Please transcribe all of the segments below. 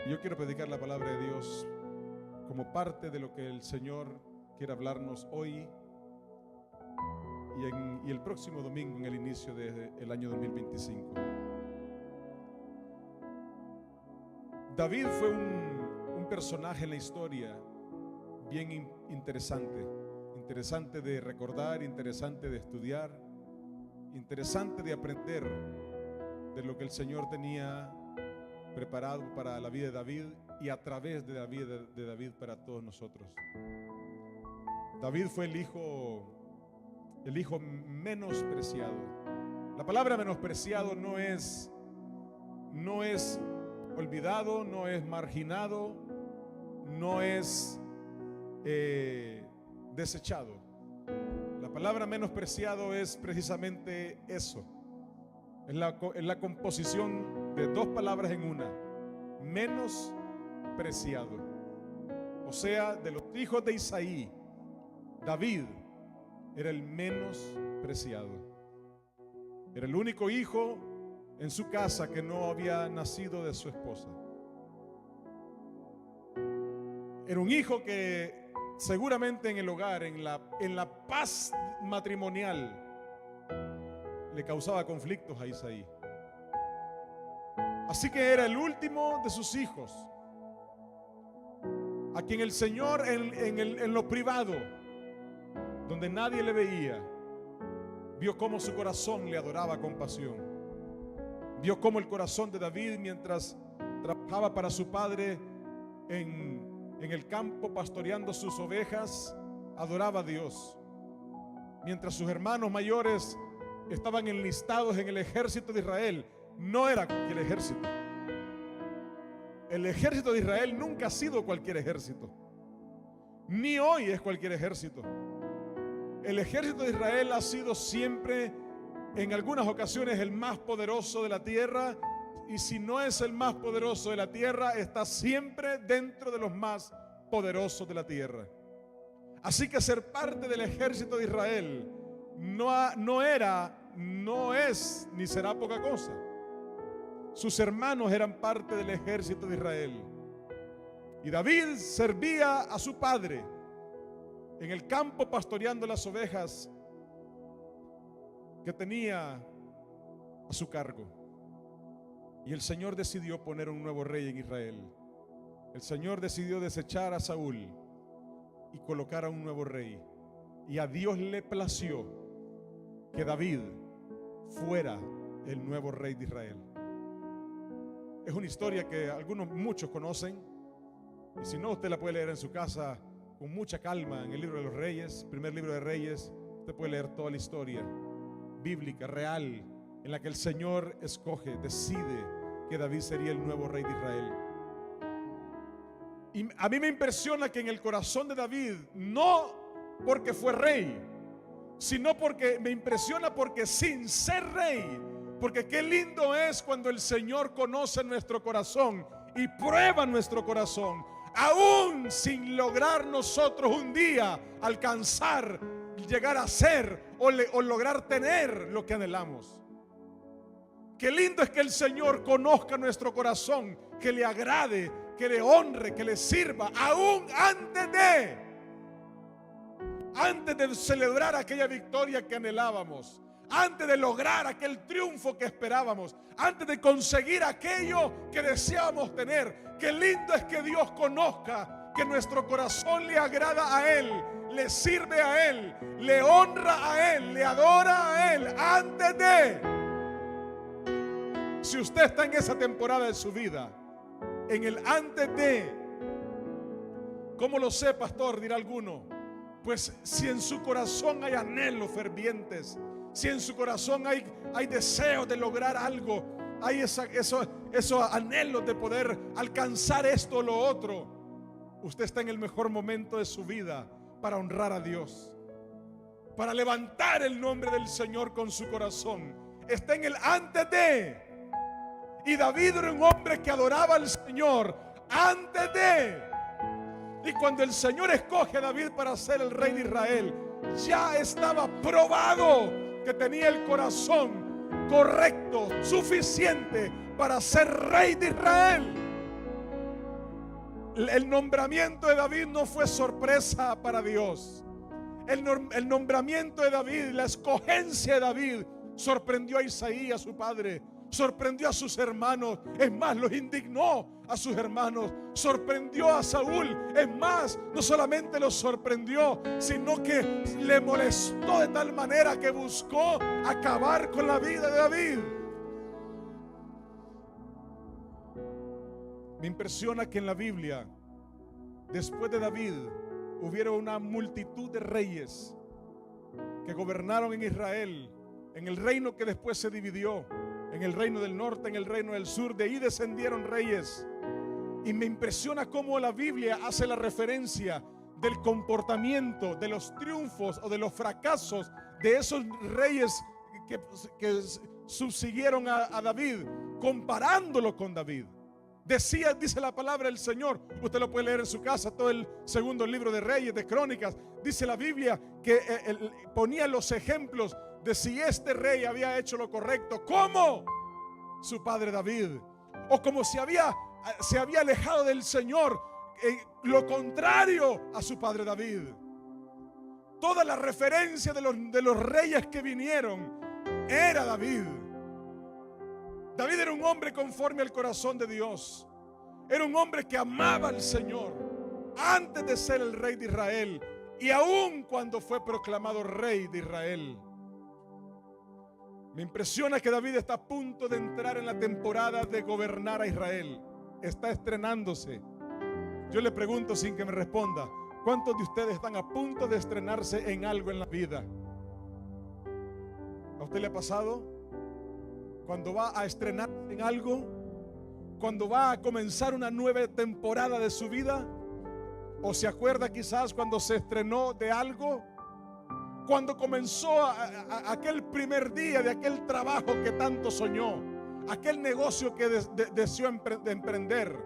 Y yo quiero predicar la palabra de Dios como parte de lo que el Señor quiere hablarnos hoy y el próximo domingo en el inicio del año 2025. David fue un personaje en la historia bien interesante de recordar, interesante de estudiar, interesante de aprender de lo que el Señor tenía preparado para la vida de David y a través de la vida de David para todos nosotros. David fue el hijo menospreciado. La palabra menospreciado no es olvidado, no es marginado, no es desechado. La palabra menospreciado es precisamente eso. Es la composición de dos palabras en una: menospreciado. O sea, de los hijos de Isaí, David era el menospreciado. Era el único hijo en su casa que no había nacido de su esposa. Era un hijo que seguramente en el hogar, en la paz matrimonial, le causaba conflictos a Isaí. Así que era el último de sus hijos, a quien el Señor en lo privado, donde nadie le veía, vio cómo su corazón le adoraba con pasión. Vio cómo el corazón de David, mientras trabajaba para su padre en el campo pastoreando sus ovejas, adoraba a Dios. Mientras sus hermanos mayores estaban enlistados en el ejército de Israel. No era cualquier ejército. El ejército de Israel nunca ha sido cualquier ejército, ni hoy es cualquier ejército. El ejército de Israel ha sido siempre, en algunas ocasiones, el más poderoso de la tierra, y si no es el más poderoso de la tierra, está siempre dentro de los más poderosos de la tierra. Así que ser parte del ejército de Israel no es ni será poca cosa. Sus hermanos eran parte del ejército de Israel, y David servía a su padre en el campo pastoreando las ovejas que tenía a su cargo. Y el Señor decidió poner un nuevo rey en Israel. El Señor decidió desechar a Saúl y colocar a un nuevo rey. Y a Dios le plació que David fuera el nuevo rey de Israel. Es una historia que muchos conocen, y si no, usted la puede leer en su casa con mucha calma en el libro de los Reyes, primer libro de Reyes. Usted puede leer toda la historia bíblica, real, en la que el Señor decide que David sería el nuevo rey de Israel. Y a mí me impresiona que en el corazón de David, no porque fue rey, sino porque me impresiona porque sin ser rey, porque qué lindo es cuando el Señor conoce nuestro corazón y prueba nuestro corazón, aún sin lograr nosotros un día alcanzar, llegar a ser o lograr tener lo que anhelamos. Qué lindo es que el Señor conozca nuestro corazón, que le agrade, que le honre, que le sirva, aún antes de celebrar aquella victoria que anhelábamos, antes de lograr aquel triunfo que esperábamos, antes de conseguir aquello que deseábamos tener. Qué lindo es que Dios conozca que nuestro corazón le agrada a Él, le sirve a Él, le honra a Él, le adora a Él, antes de. Si usted está en esa temporada de su vida, en el antes de, ¿cómo lo sé, pastor?, dirá alguno. Pues si en su corazón hay anhelos fervientes, si en su corazón hay deseos de lograr algo, hay esos anhelos de poder alcanzar esto o lo otro, usted está en el mejor momento de su vida para honrar a Dios, para levantar el nombre del Señor con su corazón. Está en el antes de. Y David era un hombre que adoraba al Señor antes de. Y cuando el Señor escoge a David para ser el rey de Israel, ya estaba probado que tenía el corazón correcto, suficiente para ser rey de Israel. El nombramiento de David no fue sorpresa para Dios. El nombramiento de David, la escogencia de David, sorprendió a Isaí, a su padre, sorprendió a sus hermanos, es más, los indignó a sus hermanos, sorprendió a Saúl, es más, no solamente los sorprendió, sino que le molestó de tal manera que buscó acabar con la vida de David. Me impresiona que en la Biblia, después de David, hubiera una multitud de reyes que gobernaron en Israel, en el reino que después se dividió, en el reino del norte, en el reino del sur. De ahí descendieron reyes. Y me impresiona cómo la Biblia hace la referencia del comportamiento, de los triunfos o de los fracasos de esos reyes que subsiguieron a David, comparándolo con David. Dice la palabra del Señor, usted lo puede leer en su casa, todo el segundo libro de Reyes, de Crónicas. Dice la Biblia que ponía los ejemplos de si este rey había hecho lo correcto, como su padre David, o como se había alejado del Señor, lo contrario a su padre David. Toda la referencia de los reyes que vinieron era David. David era un hombre conforme al corazón de Dios. Era un hombre que amaba al Señor antes de ser el rey de Israel y aún cuando fue proclamado rey de Israel. Me impresiona que David está a punto de entrar en la temporada de gobernar a Israel. Está estrenándose. Yo le pregunto sin que me responda, ¿cuántos de ustedes están a punto de estrenarse en algo en la vida? ¿A usted le ha pasado? Cuando va a estrenar en algo, cuando va a comenzar una nueva temporada de su vida, o se acuerda quizás cuando se estrenó de algo, cuando comenzó aquel primer día de aquel trabajo que tanto soñó, aquel negocio que deseó emprender.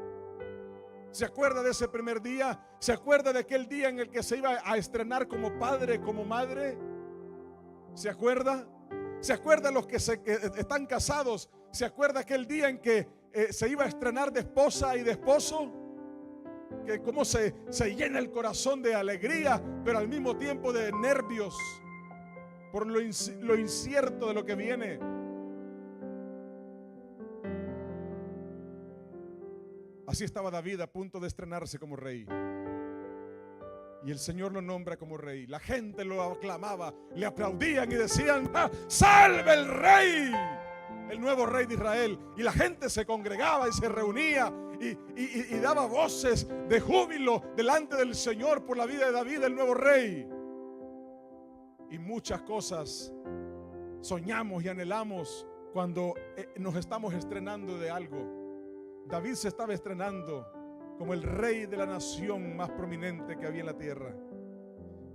¿Se acuerda de ese primer día? ¿Se acuerda de aquel día en el que se iba a estrenar como padre, como madre? ¿Se acuerda? ¿Se acuerda los que están casados? ¿Se acuerda aquel día en que se iba a estrenar de esposa y de esposo? Que cómo se llena el corazón de alegría, pero al mismo tiempo de nervios por lo incierto de lo que viene. Así estaba David a punto de estrenarse como rey. Y el Señor lo nombra como rey. La gente lo aclamaba, le aplaudían y decían: ¡Ah, salve el rey! El nuevo rey de Israel. Y la gente se congregaba y se reunía y daba voces de júbilo delante del Señor por la vida de David, el nuevo rey. Y muchas cosas soñamos y anhelamos cuando nos estamos estrenando de algo. David se estaba estrenando como el rey de la nación más prominente que había en la tierra,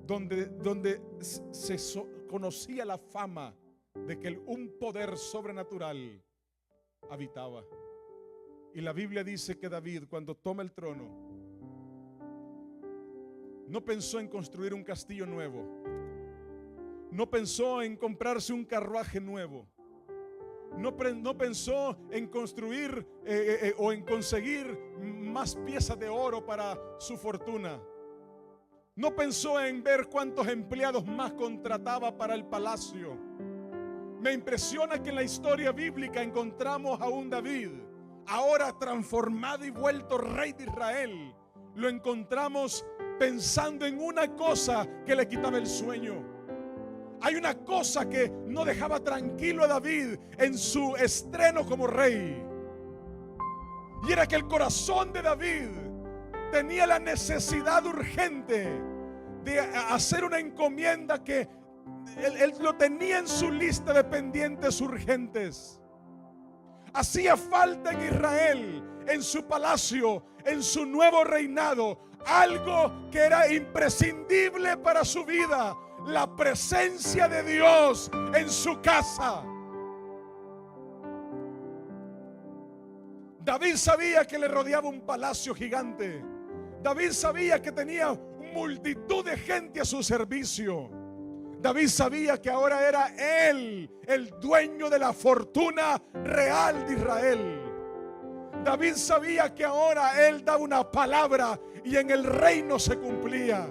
donde se conocía la fama de que un poder sobrenatural habitaba. Y la Biblia dice que David, cuando toma el trono, no pensó en construir un castillo nuevo, no pensó en comprarse un carruaje nuevo, no pensó en construir o en conseguir más piezas de oro para su fortuna. No pensó en ver cuántos empleados más contrataba para el palacio. Me impresiona que en la historia bíblica encontramos a un David, ahora transformado y vuelto rey de Israel. Lo encontramos pensando en una cosa que le quitaba el sueño. Hay una cosa que no dejaba tranquilo a David en su estreno como rey. Y era que el corazón de David tenía la necesidad urgente de hacer una encomienda que él lo tenía en su lista de pendientes urgentes. Hacía falta en Israel, en su palacio, en su nuevo reinado, algo que era imprescindible para su vida: la presencia de Dios en su casa. David sabía que le rodeaba un palacio gigante. David sabía que tenía multitud de gente a su servicio. David sabía que ahora era él el dueño de la fortuna real de Israel. David sabía que ahora él daba una palabra y en el reino se cumplía.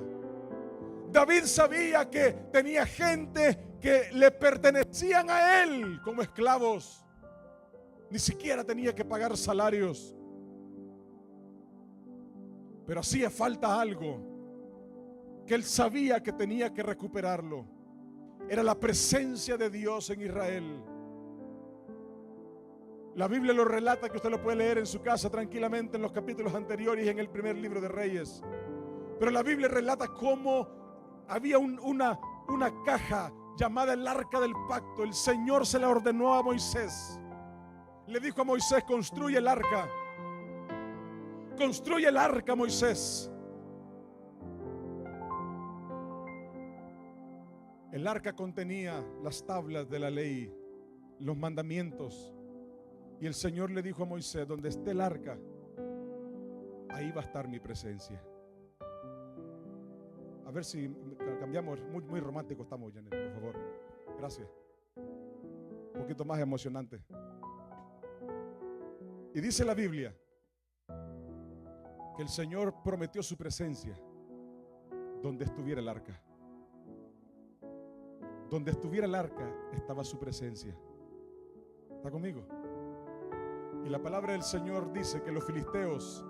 David sabía que tenía gente que le pertenecían a él como esclavos. Ni siquiera tenía que pagar salarios. Pero hacía falta algo que él sabía que tenía que recuperarlo. Era la presencia de Dios en Israel. La Biblia lo relata, que usted lo puede leer en su casa tranquilamente en los capítulos anteriores y en el primer libro de Reyes. Pero la Biblia relata cómo había una caja llamada el Arca del Pacto. El Señor se la ordenó a Moisés. Le dijo a Moisés: construye el arca. Construye el arca, Moisés. El arca contenía las tablas de la ley, los mandamientos. Y el Señor le dijo a Moisés: donde esté el arca, ahí va a estar mi presencia. A ver si cambiamos. Muy romántico estamos, Janet, por favor. Gracias. Un poquito más emocionante. Y dice la Biblia que el Señor prometió su presencia donde estuviera el arca. Donde estuviera el arca estaba su presencia. ¿Está conmigo? Y la palabra del Señor dice que los filisteos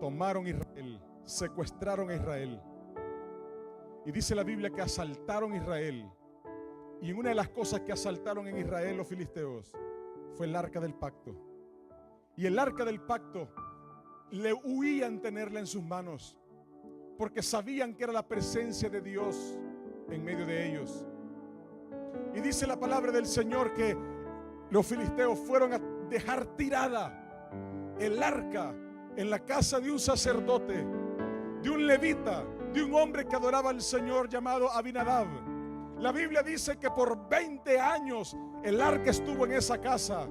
tomaron Israel, secuestraron a Israel. Y dice la Biblia que asaltaron Israel. Y una de las cosas que asaltaron en Israel los filisteos fue el arca del pacto. Y el arca del pacto le huían tenerla en sus manos, porque sabían que era la presencia de Dios en medio de ellos. Y dice la palabra del Señor que los filisteos fueron a dejar tirada el arca en la casa de un sacerdote, de un levita, de un hombre que adoraba al Señor llamado Abinadab. La Biblia dice que por 20 años el arca estuvo en esa casa.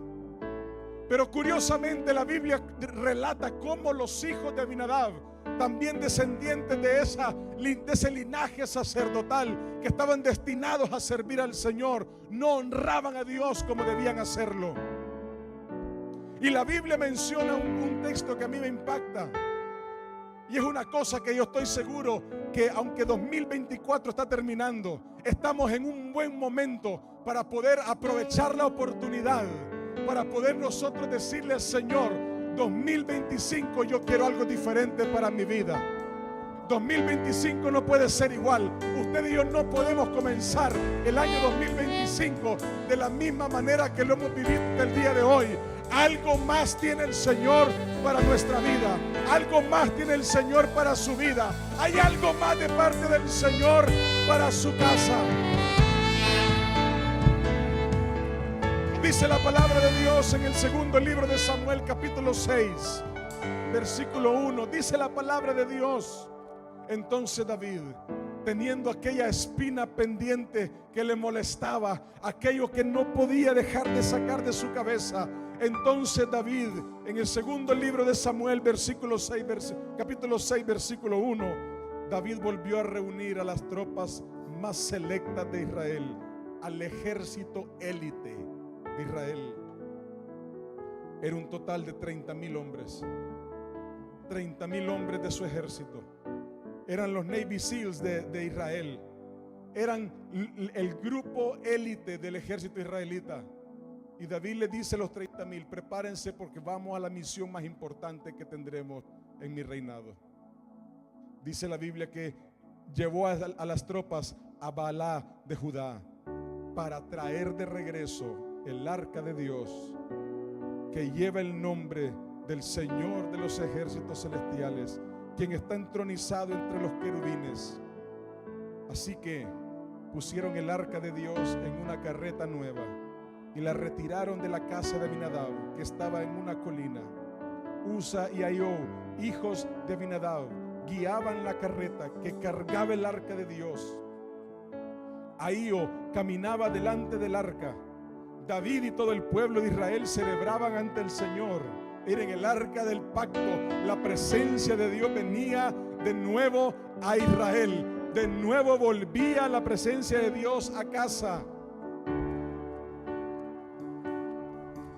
Pero curiosamente la Biblia relata cómo los hijos de Abinadab, también descendientes de ese linaje sacerdotal que estaban destinados a servir al Señor, no honraban a Dios como debían hacerlo. Y la Biblia menciona un texto que a mí me impacta. Y es una cosa que yo estoy seguro que aunque 2024 está terminando, estamos en un buen momento para poder aprovechar la oportunidad, para poder nosotros decirle al Señor: 2025 yo quiero algo diferente para mi vida. 2025 no puede ser igual. Usted y yo no podemos comenzar el año 2025 de la misma manera que lo hemos vivido el día de hoy. Algo más tiene el Señor para nuestra vida. Algo más tiene el Señor para su vida. Hay algo más de parte del Señor para su casa. Dice la palabra de Dios en el segundo libro de Samuel, capítulo 6, versículo 1. Dice la palabra de Dios: entonces David, teniendo aquella espina pendiente que le molestaba, aquello que no podía dejar de sacar de su cabeza, entonces David, en el segundo libro de Samuel, capítulo 6, versículo 1, David volvió a reunir a las tropas más selectas de Israel, al ejército élite de Israel. Era un total de 30,000 hombres. 30,000 hombres de su ejército. Eran los Navy Seals de Israel. Eran el grupo élite del ejército israelita. Y David le dice a los 30,000: prepárense porque vamos a la misión más importante que tendremos en mi reinado. Dice la Biblia que llevó a las tropas a Baalá de Judá para traer de regreso el arca de Dios, que lleva el nombre del Señor de los ejércitos celestiales, quien está entronizado entre los querubines. Así que pusieron el arca de Dios en una carreta nueva y la retiraron de la casa de Abinadab, que estaba en una colina. Usa y Ahio, hijos de Abinadab, guiaban la carreta que cargaba el arca de Dios. Ahio caminaba delante del arca. David y todo el pueblo de Israel celebraban ante el Señor. Era en el arca del pacto. La presencia de Dios venía de nuevo a Israel. De nuevo volvía la presencia de Dios a casa.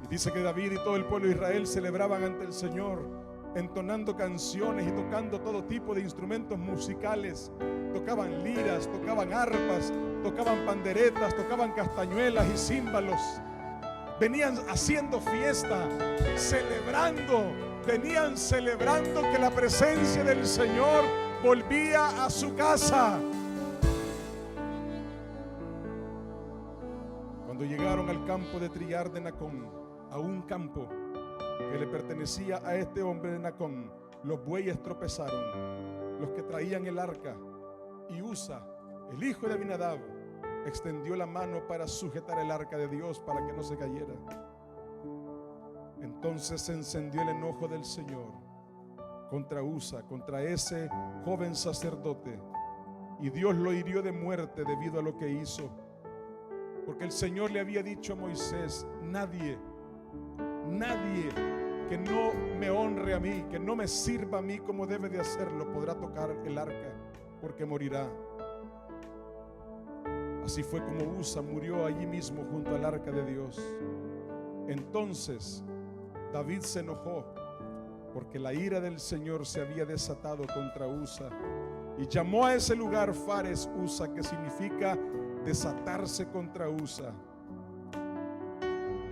Dice que David y todo el pueblo de Israel celebraban ante el Señor, entonando canciones y tocando todo tipo de instrumentos musicales. Tocaban liras, tocaban arpas, tocaban panderetas, tocaban castañuelas y címbalos. Venían haciendo fiesta, venían celebrando que la presencia del Señor volvía a su casa. Cuando llegaron al campo de trillar de Nacón, a un campo que le pertenecía a este hombre de Nacón, los bueyes tropezaron, los que traían el arca, y Usa, el hijo de Abinadab, extendió la mano para sujetar el arca de Dios para que no se cayera. Entonces se encendió el enojo del Señor contra Usa, contra ese joven sacerdote, y Dios lo hirió de muerte debido a lo que hizo, porque el Señor le había dicho a Moisés: nadie que no me honre a mí, que no me sirva a mí como debe de hacerlo, podrá tocar el arca, porque morirá. Así fue como Usa murió allí mismo junto al arca de Dios. Entonces David se enojó porque la ira del Señor se había desatado contra Usa, y llamó a ese lugar Fares Usa, que significa desatarse contra Usa,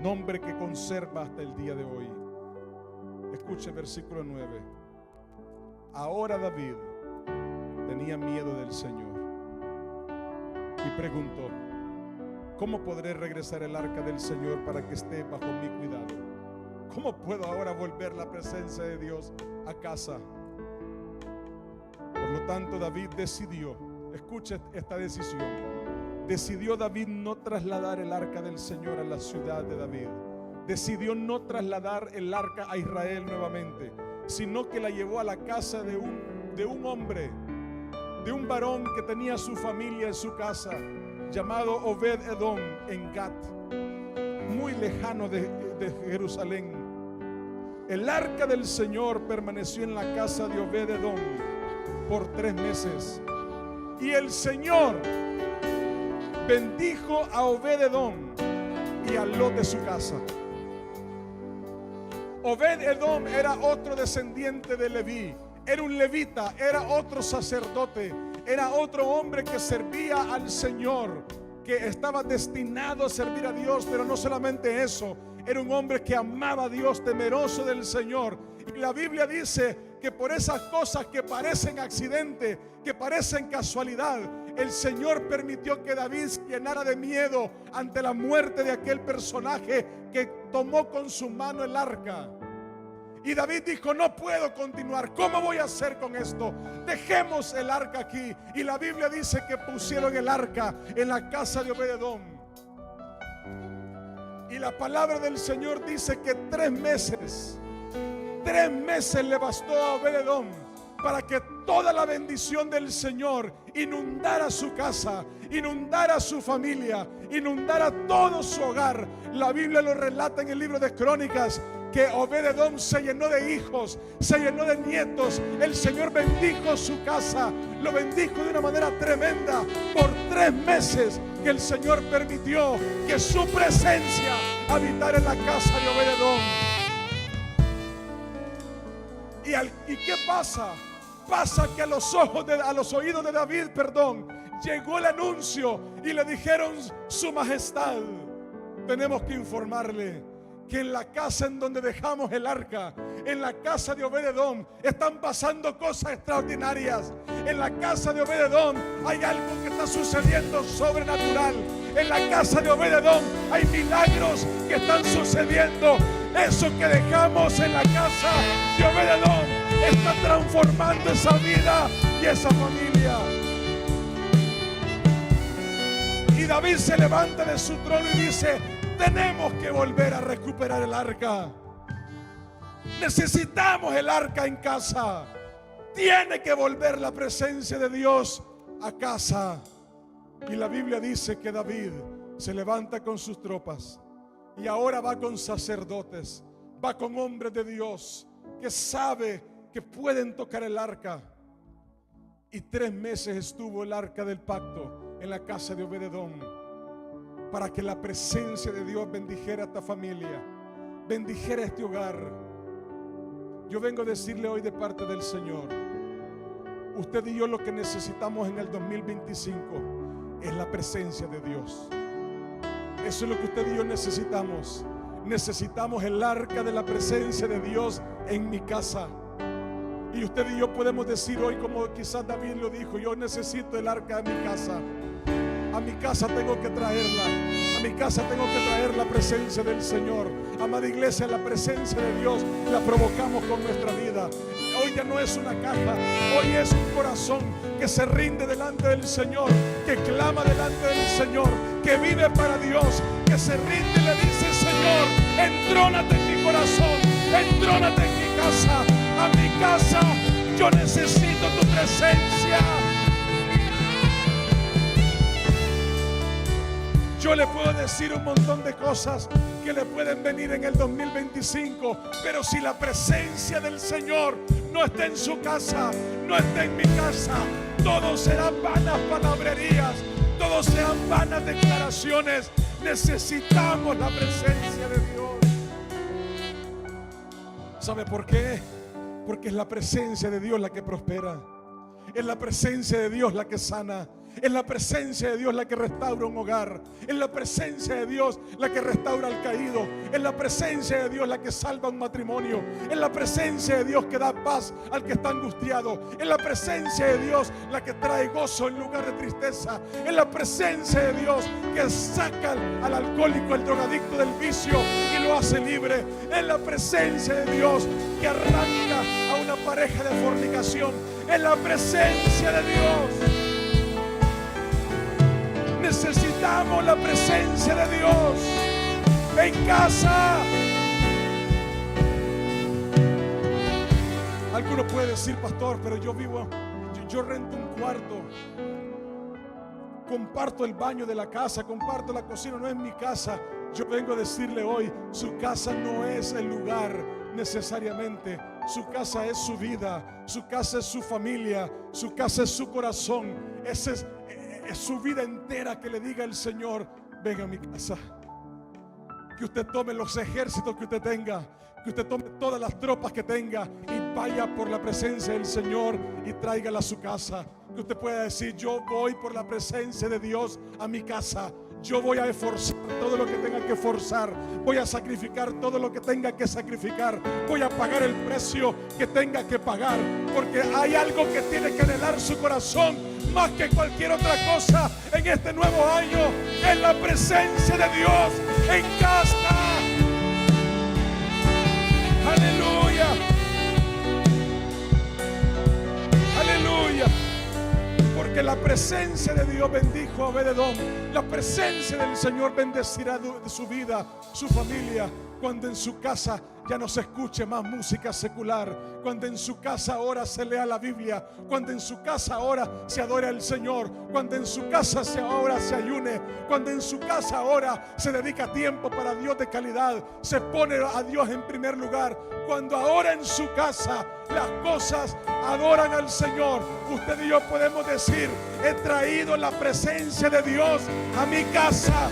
nombre que conserva hasta el día de hoy. Escuche el versículo 9. Ahora David tenía miedo del Señor y preguntó: ¿cómo podré regresar el arca del Señor para que esté bajo mi cuidado? ¿Cómo puedo ahora volver la presencia de Dios a casa? Por lo tanto, David decidió, escuche esta decisión, decidió David no trasladar el arca del Señor a la ciudad de David. Decidió no trasladar el arca a Israel nuevamente, sino que la llevó a la casa de un hombre, de un varón que tenía su familia en su casa, llamado Obed-Edom, en Gat, muy lejano de Jerusalén. El arca del Señor permaneció en la casa de Obed-Edom por 3 meses, y el Señor bendijo a Obed-Edom y a Lot de su casa. Obed-Edom era otro descendiente de Leví, era un levita, era otro sacerdote, era otro hombre que servía al Señor, que estaba destinado a servir a Dios. Pero no solamente eso, era un hombre que amaba a Dios, temeroso del Señor. Y la Biblia dice que por esas cosas que parecen accidente, que parecen casualidad, el Señor permitió que David se llenara de miedo ante la muerte de aquel personaje que tomó con su mano el arca. Y David dijo: no puedo continuar, ¿cómo voy a hacer con esto? Dejemos el arca aquí. Y la Biblia dice que pusieron el arca en la casa de Obed-Edom. Y la palabra del Señor dice que 3 meses le bastó a Obed-Edom para que toda la bendición del Señor inundara su casa, inundara su familia, inundara todo su hogar. La Biblia lo relata en el libro de Crónicas, que Obed-Edom se llenó de hijos, se llenó de nietos. El Señor bendijo su casa, lo bendijo de una manera tremenda por 3 meses que el Señor permitió que su presencia habitara en la casa de Obed-Edom. ¿Y qué pasa? Pasa que a los oídos de David, llegó el anuncio y le dijeron: su majestad, tenemos que informarle que en la casa en donde dejamos el arca, en la casa de Obed-Edom, están pasando cosas extraordinarias. En la casa de Obed-Edom hay algo que está sucediendo sobrenatural. En la casa de Obed-Edom hay milagros que están sucediendo. Eso que dejamos en la casa de Obed-Edom está transformando esa vida y esa familia. Y David se levanta de su trono y dice: tenemos que volver a recuperar el arca. Necesitamos el arca en casa. Tiene que volver la presencia de Dios a casa. Y la Biblia dice que David se levanta con sus tropas y ahora va con sacerdotes, va con hombres de Dios que sabe que pueden tocar el arca. Y 3 meses estuvo el arca del pacto en la casa de Obed-Edom para que la presencia de Dios bendijera a esta familia. bendijera este hogar. Yo vengo a decirle hoy de parte del Señor, usted y yo lo que necesitamos en el 2025 es la presencia de Dios. Eso es lo que usted y yo necesitamos. Necesitamos el arca de la presencia de Dios en mi casa. Y usted y yo podemos decir hoy, como quizás David lo dijo, yo necesito el arca de mi casa. A mi casa tengo que traerla. A mi casa tengo que traer la presencia del Señor. Amada iglesia, la presencia de Dios la provocamos con nuestra vida. Hoy ya no es una caja, hoy es un corazón que se rinde delante del Señor, que clama delante del Señor, que vive para Dios, que se rinde y le dice: Señor, entrónate en mi corazón, entrónate en mi casa. A mi casa yo necesito tu presencia. Yo le puedo decir un montón de cosas que le pueden venir en el 2025, pero si la presencia del Señor no está en su casa, no está en mi casa, todo serán vanas palabrerías, todo serán vanas declaraciones. Necesitamos la presencia de Dios. ¿Sabe por qué? Porque es la presencia de Dios la que prospera, es la presencia de Dios la que sana, es la presencia de Dios la que restaura un hogar, es la presencia de Dios la que restaura al caído, es la presencia de Dios la que salva un matrimonio, es la presencia de Dios que da paz al que está angustiado, es la presencia de Dios la que trae gozo en lugar de tristeza, es la presencia de Dios que saca al alcohólico, al drogadicto del vicio y lo hace libre, es la presencia de Dios que arranca a una pareja de fornicación, es la presencia de Dios. Necesitamos la presencia de Dios en casa. Alguno puede decir: pastor, pero yo rento un cuarto, comparto el baño de la casa, comparto la cocina, no es mi casa. Yo vengo a decirle hoy, su casa no es el lugar necesariamente. Su casa es su vida, su casa es su familia, su casa es su corazón. Ese es su vida entera. Que le diga el Señor: venga a mi casa. Que usted tome los ejércitos que usted tenga, que usted tome todas las tropas que tenga y vaya por la presencia del Señor y tráigala a su casa. Que usted pueda decir: yo voy por la presencia de Dios a mi casa. Yo voy a esforzar todo lo que tenga que esforzar. Voy a sacrificar todo lo que tenga que sacrificar. Voy a pagar el precio que tenga que pagar. Porque hay algo que tiene que anhelar su corazón más que cualquier otra cosa en este nuevo año. Es la presencia de Dios en casa. Aleluya. Aleluya. Porque la presencia de Dios bendijo a Obed-Edom. La presencia del Señor bendecirá de su vida, su familia. Cuando en su casa ya no se escuche más música secular, cuando en su casa ahora se lea la Biblia, cuando en su casa ahora se adore al Señor, cuando en su casa ahora se ayune, cuando en su casa ahora se dedica tiempo para Dios de calidad, se pone a Dios en primer lugar, cuando ahora en su casa las cosas adoran al Señor, usted y yo podemos decir: he traído la presencia de Dios a mi casa.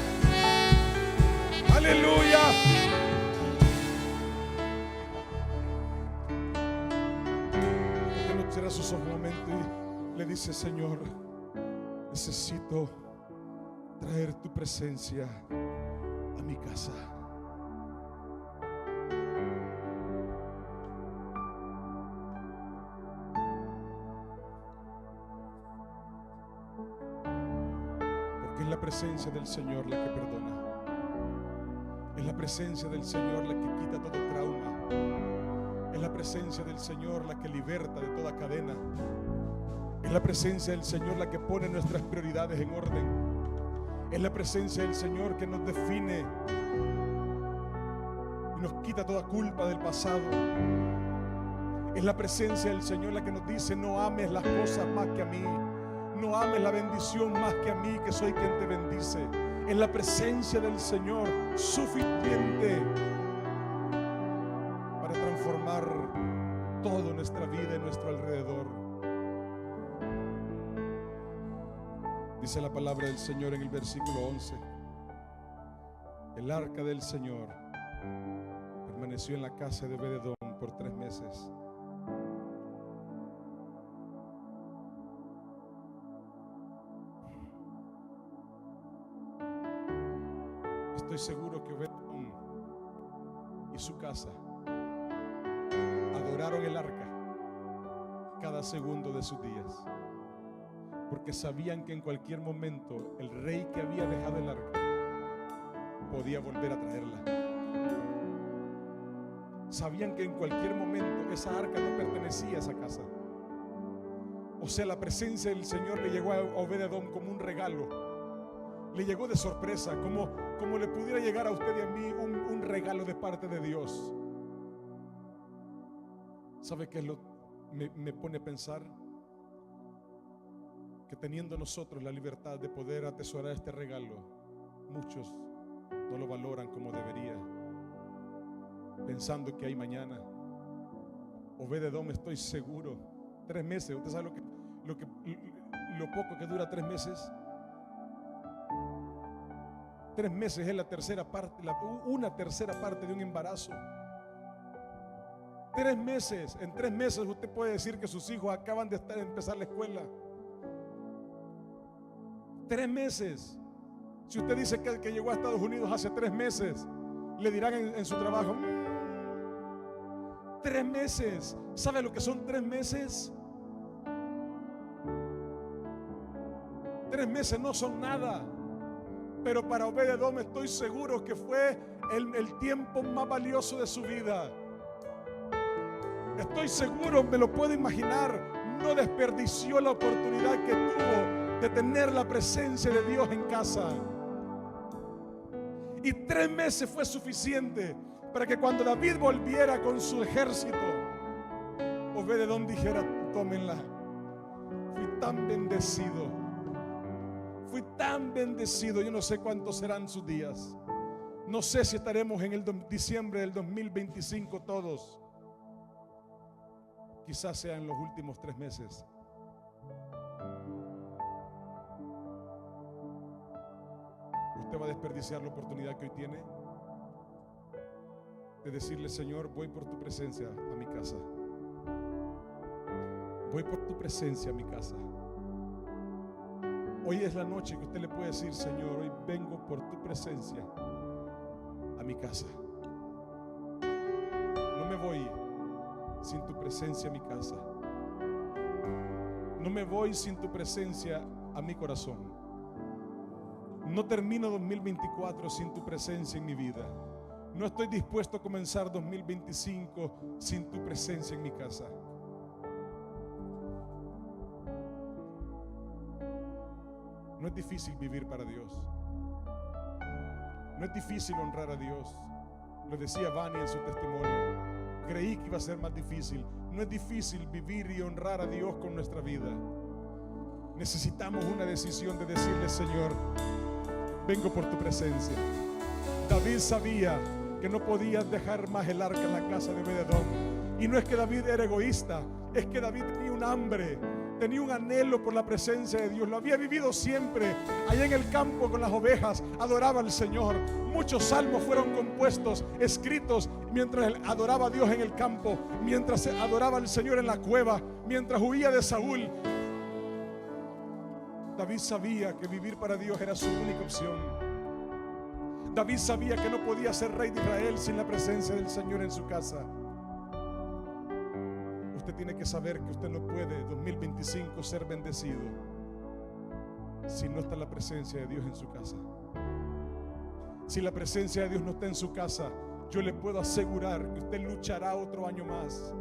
Aleluya. Cierra sus ojos un momento y le dice: Señor, necesito traer tu presencia a mi casa. Porque es la presencia del Señor la que perdona. Es la presencia del Señor la que quita todo trauma. Es la presencia del Señor la que liberta de toda cadena. Es la presencia del Señor la que pone nuestras prioridades en orden. Es la presencia del Señor que nos define y nos quita toda culpa del pasado. Es la presencia del Señor la que nos dice: no ames las cosas más que a mí, no ames la bendición más que a mí, que soy quien te bendice. Es la presencia del Señor suficiente para transformar toda nuestra vida y nuestro alrededor. Dice la palabra del Señor en el versículo 11: el arca del Señor permaneció en la casa de Obed-edom por 3 meses. Estoy seguro que Obed-edom y su casa adoraron el arca cada segundo de sus días, porque sabían que en cualquier momento el rey que había dejado el arca podía volver a traerla. Sabían que en cualquier momento esa arca no pertenecía a esa casa. O sea, la presencia del Señor le llegó a Obed-edom como un regalo. Le llegó de sorpresa, como le pudiera llegar a usted y a mí un regalo de parte de Dios. ¿Sabe qué es lo que me pone a pensar? Que teniendo nosotros la libertad de poder atesorar este regalo, muchos no lo valoran como debería, pensando que hay mañana. Obed-edom, estoy seguro, 3 meses. ¿Usted sabe lo poco que dura 3 meses? 3 meses es la tercera parte, una tercera parte de un embarazo. 3 meses, en 3 meses usted puede decir que sus hijos acaban de empezar la escuela. 3 meses. Si usted dice que llegó a Estados Unidos hace 3 meses, le dirán en su trabajo, 3 meses. ¿Sabe lo que son 3 meses? 3 meses no son nada. Pero para Obed-edom estoy seguro que fue el tiempo más valioso de su vida. Estoy seguro, me lo puedo imaginar, no desperdició la oportunidad que tuvo de tener la presencia de Dios en casa. Y 3 meses fue suficiente para que cuando David volviera con su ejército, Obed-edom dijera, tómenla. Fui tan bendecido. Fui tan bendecido. Yo no sé cuántos serán sus días. No sé si estaremos en el diciembre del 2025 todos. Quizás sean los últimos 3 meses. ¿Usted va a desperdiciar la oportunidad que hoy tiene de decirle, Señor, voy por tu presencia a mi casa? Voy por tu presencia a mi casa. Hoy es la noche que usted le puede decir, Señor, hoy vengo por tu presencia a mi casa. No me voy sin tu presencia a mi casa. No me voy sin tu presencia a mi corazón. No termino 2024 sin tu presencia en mi vida. No estoy dispuesto a comenzar 2025 sin tu presencia en mi casa. No es difícil vivir para Dios. No es difícil honrar a Dios. Lo decía Vani en su testimonio. Creí que iba a ser más difícil. No es difícil vivir y honrar a Dios con nuestra vida. Necesitamos una decisión de decirle, Señor, vengo por tu presencia. David sabía que no podía dejar más el arca en la casa de Obed-edom. Y no es que David era egoísta, es que David tenía un hambre, tenía un anhelo por la presencia de Dios. Lo había vivido siempre. Allá en el campo con las ovejas adoraba al Señor. Muchos salmos fueron compuestos, escritos mientras él adoraba a Dios en el campo, mientras adoraba al Señor en la cueva, mientras huía de Saúl. David sabía que vivir para Dios era su única opción. David sabía que no podía ser rey de Israel sin la presencia del Señor en su casa. Usted tiene que saber que usted no puede 2025 ser bendecido si no está la presencia de Dios en su casa. Si la presencia de Dios no está en su casa, yo le puedo asegurar que usted luchará otro año más.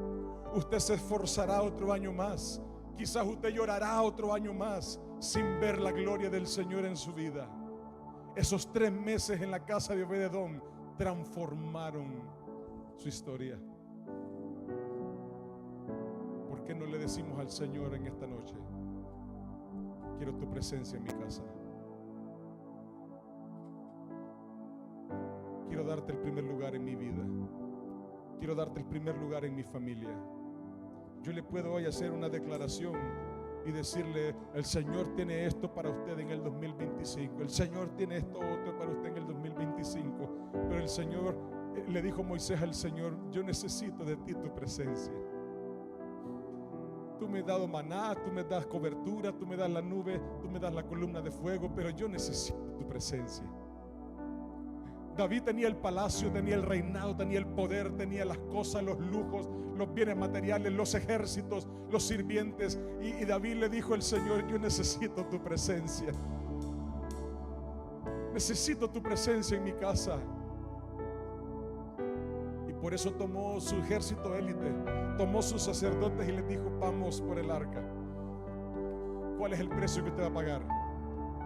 Usted se esforzará otro año más. Quizás usted llorará otro año más sin ver la gloria del Señor en su vida. Esos 3 meses en la casa de Obed-edom transformaron su historia. ¿Por qué no le decimos al Señor en esta noche, quiero tu presencia en mi casa? Quiero darte el primer lugar en mi vida. Quiero darte el primer lugar en mi familia. Yo le puedo hoy hacer una declaración y decirle, el Señor tiene esto para usted en el 2025. El Señor tiene esto otro para usted en el 2025. Pero el Señor Le dijo Moisés al Señor: yo necesito de ti tu presencia. Tú me has dado maná, tú me das cobertura, tú me das la nube, tú me das la columna de fuego, pero yo necesito tu presencia. David tenía el palacio, tenía el reinado, tenía el poder, tenía las cosas, los lujos, los bienes materiales, los ejércitos, los sirvientes. Y David le dijo al Señor: yo necesito tu presencia. Necesito tu presencia en mi casa. Y por eso tomó su ejército élite, tomó sus sacerdotes y les dijo: vamos por el arca. ¿Cuál es el precio que usted va a pagar?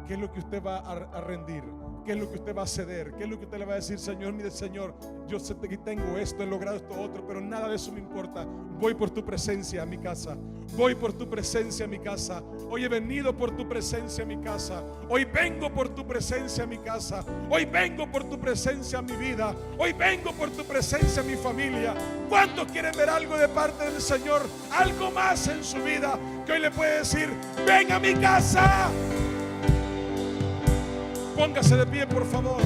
¿Qué es lo que usted va a rendir? ¿Qué es lo que usted va a ceder? ¿Qué es lo que usted le va a decir? Señor, mire, Señor, yo sé que tengo esto, he logrado esto otro, pero nada de eso me importa. Voy por tu presencia a mi casa. Voy por tu presencia a mi casa. Hoy he venido por tu presencia a mi casa. Hoy vengo por tu presencia a mi casa. Hoy vengo por tu presencia a mi vida. Hoy vengo por tu presencia a mi familia. ¿Cuántos quieren ver algo de parte del Señor? Algo más en su vida que hoy le puede decir: ven a mi casa. Póngase de pie, por favor.